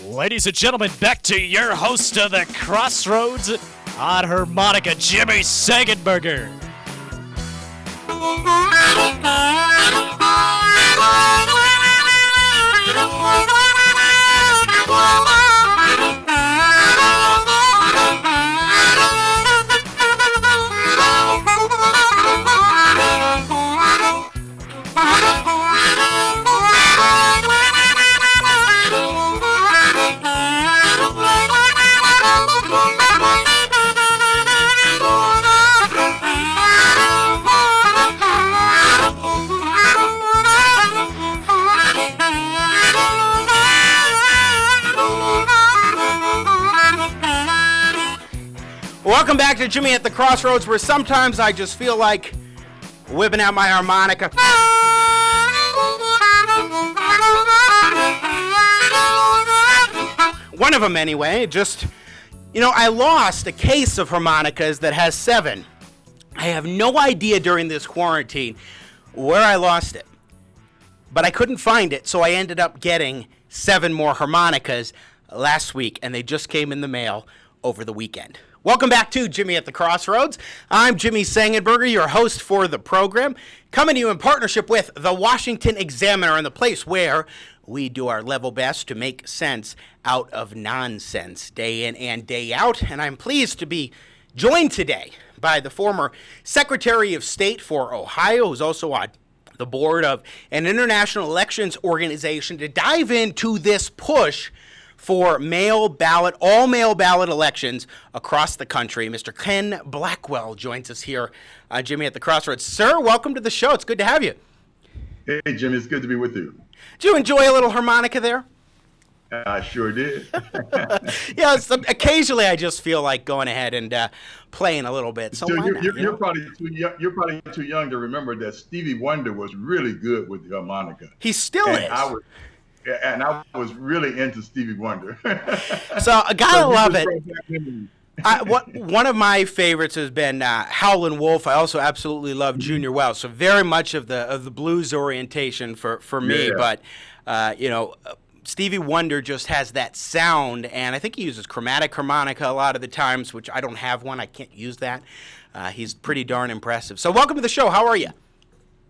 Ladies and gentlemen, back to your host of the Crossroads on harmonica, Jimmy Sengenberger. Welcome back to Jimmy at the Crossroads, where sometimes I just feel like whipping out my harmonica. One of them anyway. I lost a case of harmonicas that has 7. I have no idea during this quarantine where I lost it, but I couldn't find it, so I ended up getting 7 more harmonicas last week, and they just came in the mail over the weekend. Welcome back to Jimmy at the Crossroads. I'm Jimmy Sengenberger, your host for the program, coming to you in partnership with the Washington Examiner, and the place where we do our level best to make sense out of nonsense day in and day out. And I'm pleased to be joined today by the former Secretary of State for Ohio, who's also on the board of an international elections organization, to dive into this push for all mail ballot elections across the country. Mr. Ken Blackwell joins us here on Jimmy at the Crossroads. Sir, welcome to the show. It's good to have you. Hey, Jimmy, it's good to be with you. Did you enjoy a little harmonica there? I sure did. Yeah, occasionally I just feel like going ahead and playing a little bit. So you're probably too young to remember that Stevie Wonder was really good with the harmonica. He still is. I was really into Stevie Wonder. So I gotta love it. One of my favorites has been Howlin' Wolf. I also absolutely love Junior Wells. So very much of the blues orientation for me. Yeah. But Stevie Wonder just has that sound, and I think he uses chromatic harmonica a lot of the times, which I don't have one. I can't use that. He's pretty darn impressive. So welcome to the show. How are you?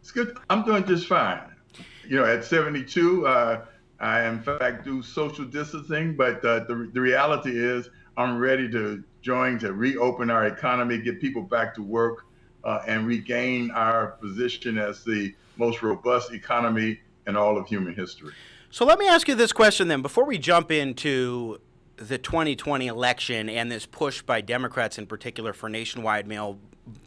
It's good. I'm doing just fine. At 72, I in fact do social distancing, but the reality is I'm ready to reopen our economy, get people back to work, and regain our position as the most robust economy in all of human history. So let me ask you this question then, before we jump into the 2020 election and this push by Democrats in particular for nationwide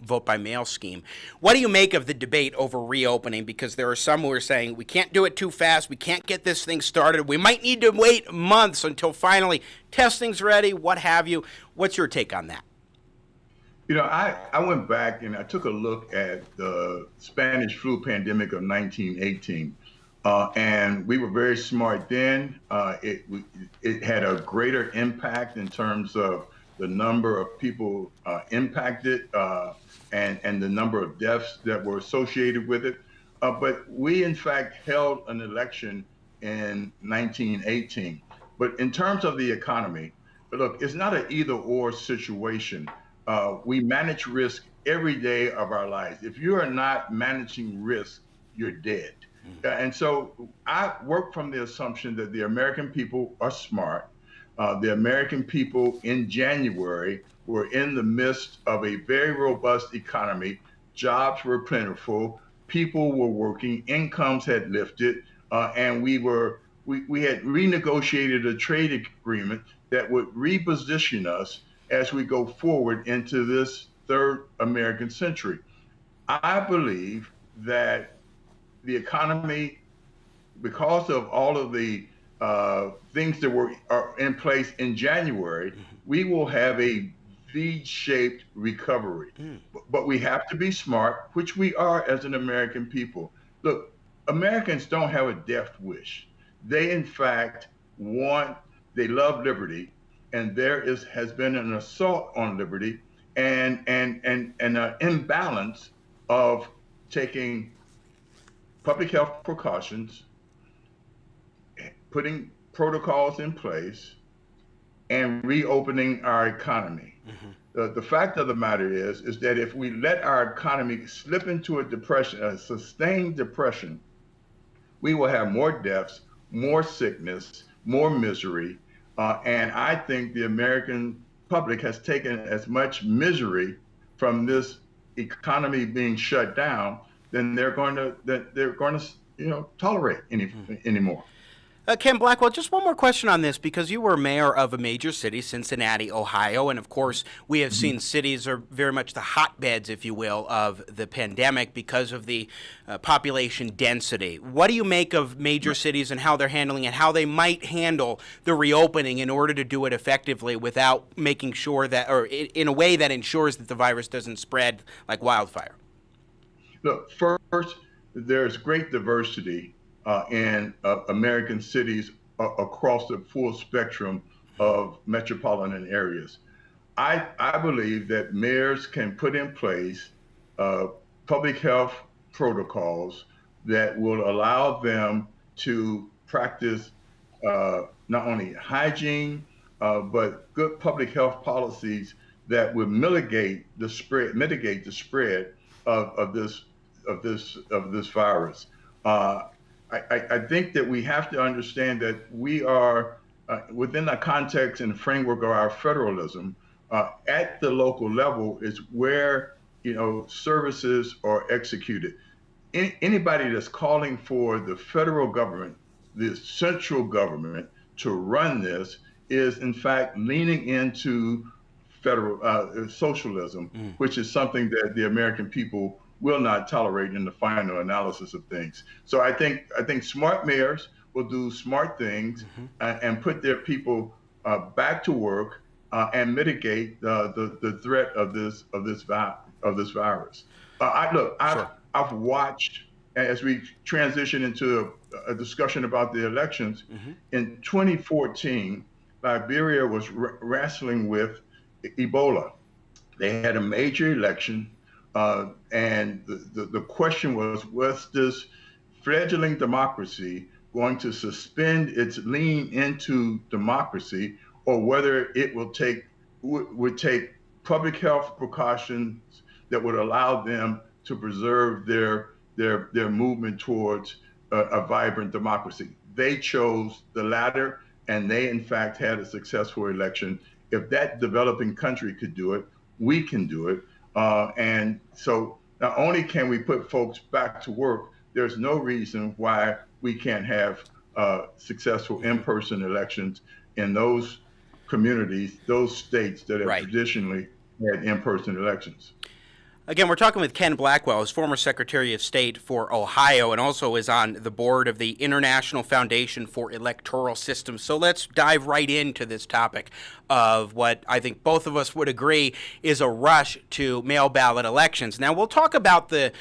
vote-by-mail scheme. What do you make of the debate over reopening? Because there are some who are saying we can't do it too fast, we can't get this thing started, we might need to wait months until finally testing's ready, what have you. What's your take on that? I went back and I took a look at the Spanish flu pandemic of 1918. And we were very smart then. It had a greater impact in terms of the number of people impacted and the number of deaths that were associated with it. But we, in fact, held an election in 1918. But in terms of the economy, look, it's not an either-or situation. We manage risk every day of our lives. If you are not managing risk, you're dead. And so I work from the assumption that the American people are smart. The American people in January were in the midst of a very robust economy. Jobs were plentiful. People were working. Incomes had lifted. And we had renegotiated a trade agreement that would reposition us as we go forward into this third American century. I believe that the economy, because of all of the things that are in place in January, we will have a V-shaped recovery. But we have to be smart, which we are as an American people. Look, Americans don't have a death wish. They, in fact, they love liberty, and there has been an assault on liberty and an imbalance of taking public health precautions, putting protocols in place and reopening our economy. The fact of the matter is that if we let our economy slip into a depression, a sustained depression, we will have more deaths, more sickness, more misery. And I think the American public has taken as much misery from this economy being shut down than they're going to tolerate anymore. Ken Blackwell, just one more question on this, because you were mayor of a major city, Cincinnati, Ohio, and of course we have seen cities are very much the hotbeds, if you will, of the pandemic because of the population density. What do you make of major cities and how they're handling it, how they might handle the reopening in order to do it effectively without making sure that, or in a way that ensures that the virus doesn't spread like wildfire? Look, first, there's great diversity in American cities across the full spectrum of metropolitan areas. I believe that mayors can put in place public health protocols that will allow them to practice not only hygiene, but good public health policies that would mitigate the spread of this virus. I think that we have to understand that we are within the context and framework of our federalism. At the local level is where services are executed. Anybody that's calling for the federal government, the central government, to run this is in fact leaning into federal socialism, which is something that the American people will not tolerate in the final analysis of things. So I think smart mayors will do smart things and put their people back to work and mitigate the threat of this virus. I've watched as we transition into a discussion about the elections. In 2014, Liberia was wrestling with Ebola. They had a major election. And the question was this fledgling democracy going to suspend its lean into democracy, or whether it would take public health precautions that would allow them to preserve their movement towards a vibrant democracy? They chose the latter, and they in fact had a successful election. If that developing country could do it, we can do it. And so not only can we put folks back to work, there's no reason why we can't have successful in-person elections in those communities, those states that have traditionally had in-person elections. Again, we're talking with Ken Blackwell, who's former Secretary of State for Ohio and also is on the board of the International Foundation for Electoral Systems. So let's dive right into this topic of what I think both of us would agree is a rush to mail ballot elections. Now, we'll talk about the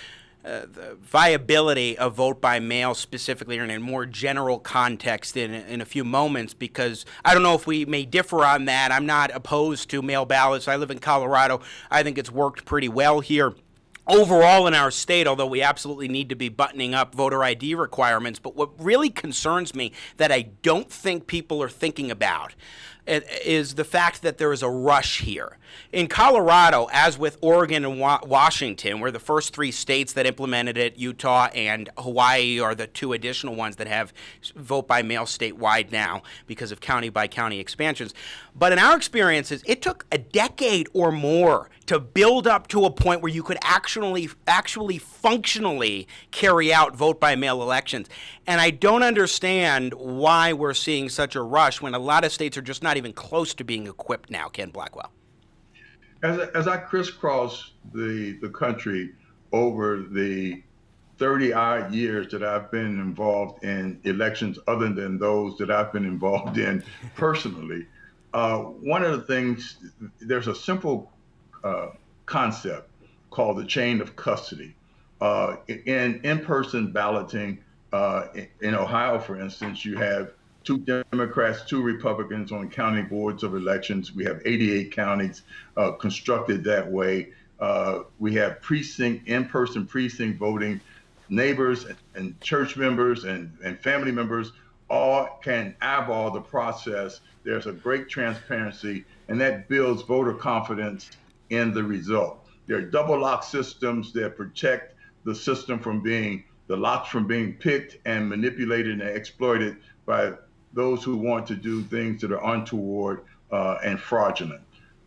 viability of vote by mail specifically in a more general context in a few moments, because I don't know if we may differ on that. I'm not opposed to mail ballots. I live in Colorado. I think it's worked pretty well here overall in our state, although we absolutely need to be buttoning up voter ID requirements. But what really concerns me that I don't think people are thinking about is the fact that there is a rush here. In Colorado, as with Oregon and Washington, we're the first three states that implemented it. Utah and Hawaii are the two additional ones that have vote by mail statewide now because of county by county expansions. But in our experiences, it took a decade or more to build up to a point where you could actually functionally carry out vote by mail elections. And I don't understand why we're seeing such a rush when a lot of states are just not even close to being equipped now, Ken Blackwell. As I crisscross the country over the 30-odd years that I've been involved in elections other than those that I've been involved in personally, one of the things, there's a simple concept called the chain of custody. In-person balloting, in Ohio, for instance, you have 2 Democrats, 2 Republicans on county boards of elections. We have 88 counties constructed that way. We have in-person precinct voting. Neighbors and church members and family members all can eyeball the process. There's a great transparency, and that builds voter confidence in the result. There are double lock systems that protect the system from being the locks from being picked and manipulated and exploited by those who want to do things that are untoward and fraudulent.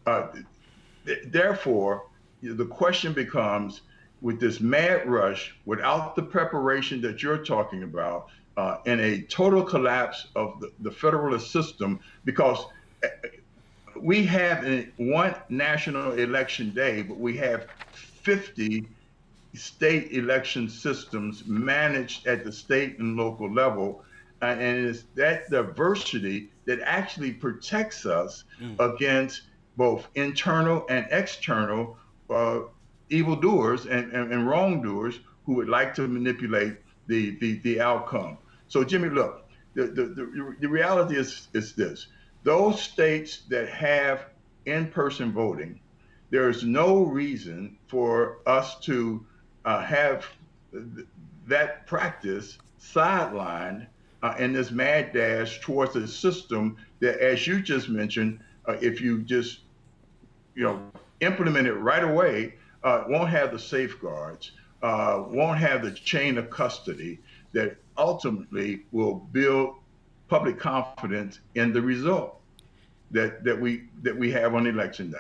Uh, Therefore, the question becomes, with this mad rush, without the preparation that you're talking about, in a total collapse of the federalist system, because we have one national election day, but we have 50 state election systems managed at the state and local level. And it's that diversity that actually protects us against both internal and external evildoers and wrongdoers who would like to manipulate the outcome. So, Jimmy, look, the reality is this. Those states that have in-person voting, there's no reason for us to have that practice sidelined in this mad dash towards a system that, as you just mentioned, if you just implement it right away, won't have the safeguards, won't have the chain of custody that ultimately will build public confidence in the result that we have on election day.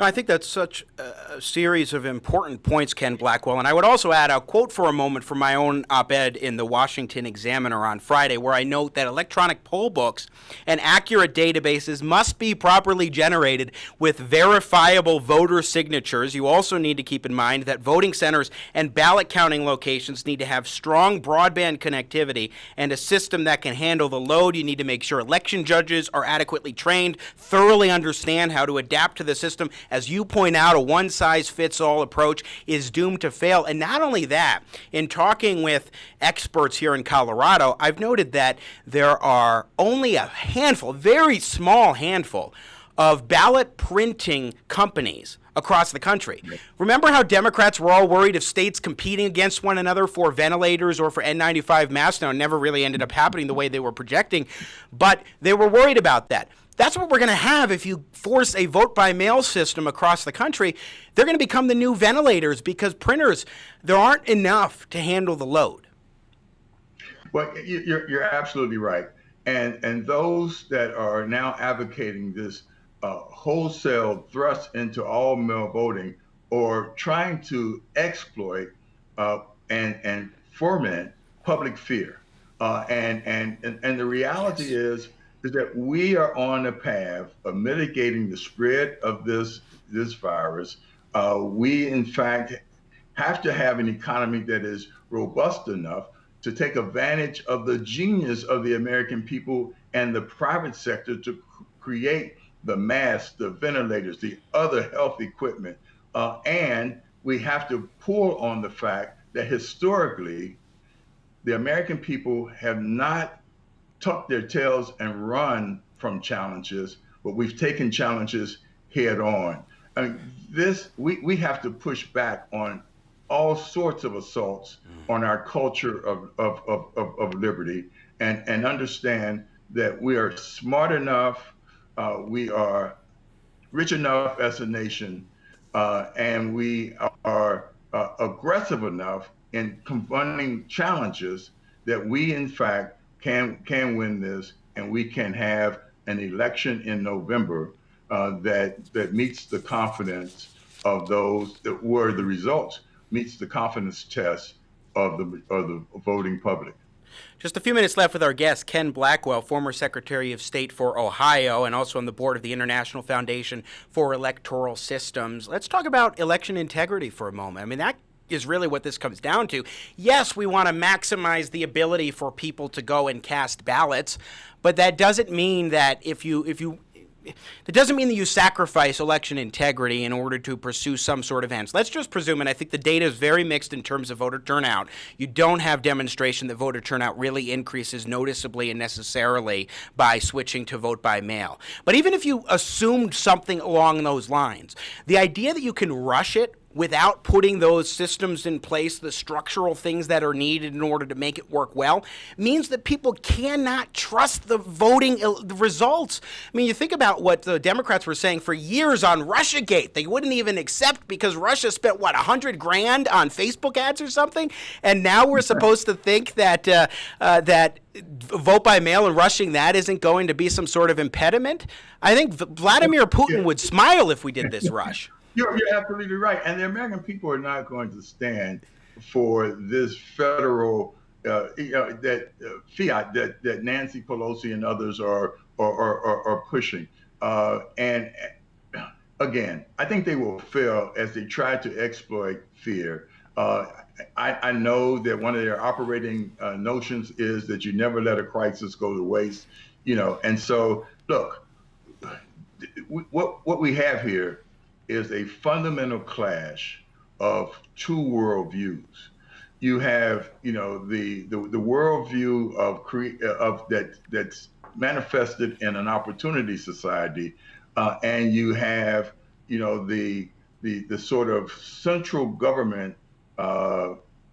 No, I think that's such a series of important points, Ken Blackwell. And I would also add, I'll quote for a moment from my own op-ed in the Washington Examiner on Friday, where I note that electronic poll books and accurate databases must be properly generated with verifiable voter signatures. You also need to keep in mind that voting centers and ballot counting locations need to have strong broadband connectivity and a system that can handle the load. You need to make sure election judges are adequately trained, thoroughly understand how to adapt to the system. As you point out, a one-size-fits-all approach is doomed to fail. And not only that, in talking with experts here in Colorado, I've noted that there are only a handful, very small handful, of ballot printing companies across the country. Remember how Democrats were all worried of states competing against one another for ventilators or for N95 masks? Now, it never really ended up happening the way they were projecting, but they were worried about that. That's what we're going to have if you force a vote-by-mail system across the country. They're going to become the new ventilators because printers, there aren't enough to handle the load. Well, you're absolutely right. And those that are now advocating this wholesale thrust into all mail voting or trying to exploit and foment public fear. And the reality is that we are on the path of mitigating the spread of this virus. We, in fact, have to have an economy that is robust enough to take advantage of the genius of the American people and the private sector to create the masks, the ventilators, the other health equipment. And we have to pull on the fact that historically, the American people have not tuck their tails and run from challenges, but we've taken challenges head on. I mean, we have to push back on all sorts of assaults on our culture of liberty and understand that we are smart enough, we are rich enough as a nation, and we are aggressive enough in confronting challenges that we, in fact, can win this, and we can have an election in November that meets the confidence of those that were the results, meets the confidence test of the voting public. Just a few minutes left with our guest, Ken Blackwell, former Secretary of State for Ohio and also on the board of the International Foundation for Electoral Systems. Let's talk about election integrity for a moment. I mean, that is really what this comes down to. Yes, we want to maximize the ability for people to go and cast ballots, but that doesn't mean that that doesn't mean that you sacrifice election integrity in order to pursue some sort of ends. Let's just presume, and I think the data is very mixed in terms of voter turnout. You don't have demonstration that voter turnout really increases noticeably and necessarily by switching to vote by mail. But even if you assumed something along those lines, the idea that you can rush it without putting those systems in place, the structural things that are needed in order to make it work well, means that people cannot trust the voting results. I mean, you think about what the Democrats were saying for years on Russiagate. They wouldn't even accept because Russia spent, what, $100,000 on Facebook ads or something? And now we're supposed to think that that vote by mail and rushing that isn't going to be some sort of impediment? I think Vladimir Putin would smile if we did this rush. You're absolutely right. And the American people are not going to stand for this federal fiat that Nancy Pelosi and others are pushing. And again, I think they will fail as they try to exploit fear. I know that one of their operating notions is that you never let a crisis go to waste, and so look, what we have here is a fundamental clash of two worldviews. You have, the worldview of that's manifested in an opportunity society, and you have, the sort of central government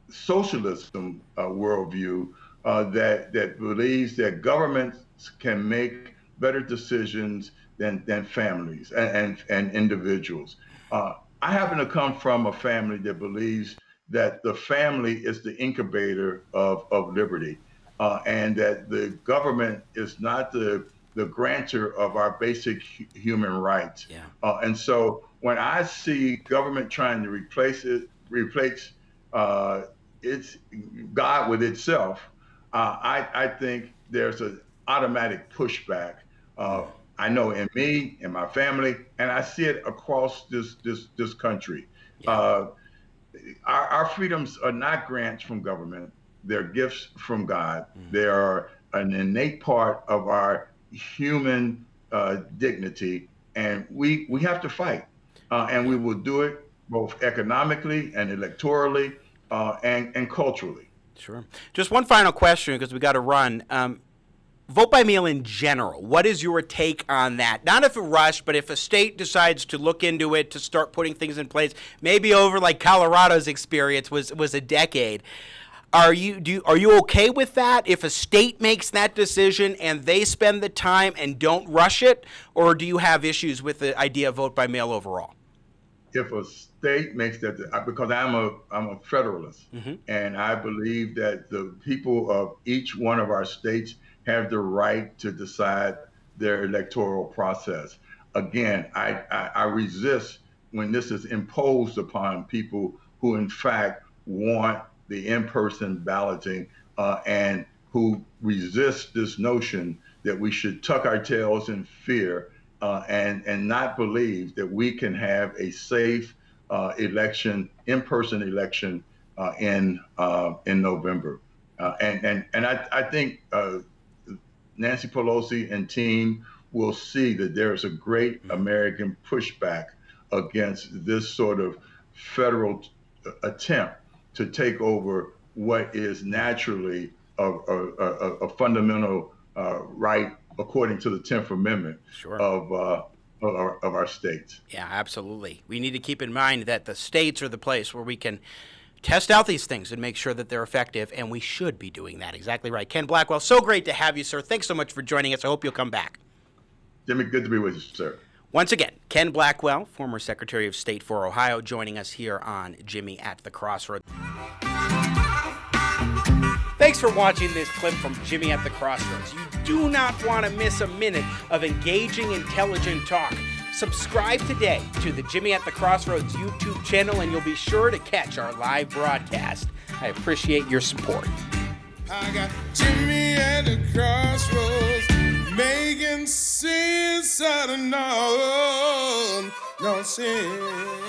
socialism worldview that believes that governments can make better decisions than families and individuals. I happen to come from a family that believes that the family is the incubator of liberty, and that the government is not the grantor of our basic human rights. Yeah. And so when I see government trying to replace its God with itself, I think there's an automatic pushback. I know in me, in my family, and I see it across this country. Yeah. Our freedoms are not grants from government; they're gifts from God. They are an innate part of our human dignity, and we have to fight, and we will do it both economically and electorally and culturally. Sure. Just one final question, because we got to run. Vote by mail in general, what is your take on that? Not if a rush, but if a state decides to look into it, to start putting things in place, maybe over like Colorado's experience was a decade. Are you okay with that if a state makes that decision and they spend the time and don't rush it, or do you have issues with the idea of vote by mail overall? If a state makes that, because I'm a federalist, and I believe that the people of each one of our states have the right to decide their electoral process. Again, I resist when this is imposed upon people who in fact want the in-person balloting and who resist this notion that we should tuck our tails in fear and not believe that we can have a safe election, in-person election in November. And I think Nancy Pelosi and team will see that there is a great American pushback against this sort of federal attempt to take over what is naturally a fundamental right according to the 10th Amendment of our states. Yeah, absolutely. We need to keep in mind that the states are the place where we can test out these things and make sure that they're effective, and we should be doing that. Exactly right. Ken Blackwell, so great to have you, sir. Thanks so much for joining us. I hope you'll come back. Jimmy, good to be with you, sir. Once again, Ken Blackwell, former Secretary of State for Ohio, joining us here on Jimmy at the Crossroads. Thanks for watching this clip from Jimmy at the Crossroads. You do not want to miss a minute of engaging, intelligent talk. Subscribe today to the Jimmy at the Crossroads YouTube channel, and you'll be sure to catch our live broadcast. I appreciate your support. I got Jimmy at the crossroads, making sense out of no sense.